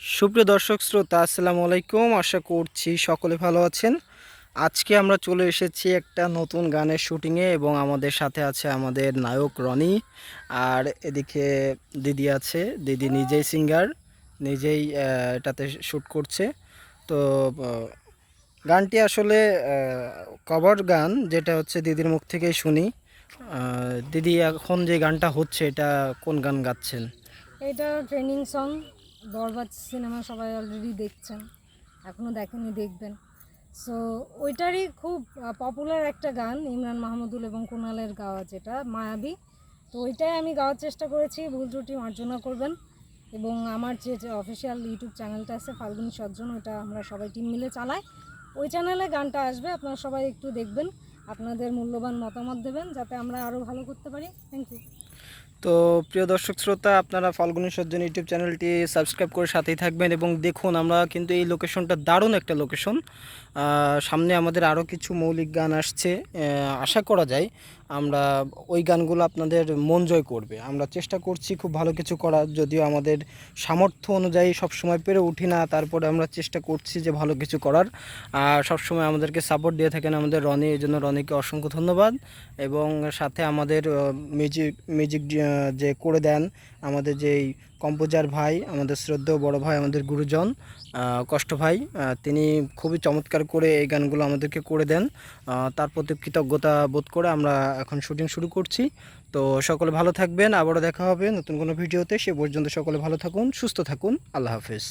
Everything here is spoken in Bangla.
সুপ্রিয় দর্শক শ্রোতা, আসসালামু আলাইকুম। আশা করছি সকলে ভালো আছেন। আজকে আমরা চলে এসেছি একটা নতুন গানের শুটিংয়ে এবং আমাদের সাথে আছে আমাদের নায়ক রনি। আর এদিকে দিদি আছে, দিদি নিজেই সিঙ্গার, নিজেই এটাতে শ্যুট করছে। তো গানটি আসলে কভার গান, যেটা হচ্ছে দিদির মুখ থেকেই শুনি। দিদি, এখন যে গানটা হচ্ছে এটা কোন গান গাচ্ছেন? এটা ট্রেনিং সং। বরবাদ সিনেমা সবাই অলরেডি দেখছেন, এখনও দেখেনি, দেখবেন। সো ওইটারই খুব পপুলার একটা গান, ইমরান মাহমুদুল এবং কুনালের গাওয়া, যেটা মায়াবী। তো ওইটাই আমি গাওয়ার চেষ্টা করেছি, ভুল ত্রুটি মার্জনা করবেন। এবং আমার যে অফিসিয়াল ইউটিউব চ্যানেলটা আছে ফাল্গুনী সজ্জন, ওইটা আমরা সবাই টিম মিলে চালাই। ওই চ্যানেলে গানটা আসবে, আপনারা সবাই একটু দেখবেন, আপনাদের মূল্যবান মতামত দেবেন যাতে আমরা আরও ভালো করতে পারি। Thank you. তো প্রিয় দর্শক শ্রোতা, আপনারা ফাল্গুনী সজ্জন ইউটিউব চ্যানেলটি সাবস্ক্রাইব করে সাথেই থাকবেন এবং দেখুন, আমরা কিন্তু এই লোকেশনটা দারুণ একটা লোকেশন। সামনে আমাদের আরও কিছু মৌলিক গান আসছে। আশা করা যায় আমরা ওই গানগুলো আপনাদের মন জয় করবে। আমরা চেষ্টা করছি খুব ভালো কিছু করার, যদিও আমাদের সামর্থ্য অনুযায়ী সবসময় পেরে উঠি না, তারপরে আমরা চেষ্টা করছি যে ভালো কিছু করার। আর সবসময় আমাদেরকে সাপোর্ট দিয়ে থাকেন আমাদের রনি, এই জন্য রনিকে অসংখ্য ধন্যবাদ। এবং সাথে আমাদের মিউজিক মিউজিক যে করে দেন আমাদের যেই কম্পোজার ভাই, আমাদের শ্রদ্ধেয় বড় ভাই, আমাদের গুরুজন কষ্ট ভাই, তিনি খুবই চমৎকার করে এই গানগুলো আমাদেরকে করে দেন। তার প্রতি কৃতজ্ঞতা বোধ করে আমরা এখন শুটিং শুরু করছি। তো সকলে ভালো থাকবেন, আবারও দেখা হবে নতুন কোনো ভিডিওতে। সে পর্যন্ত সকলে ভালো থাকুন, সুস্থ থাকুন। আল্লাহ হাফেজ।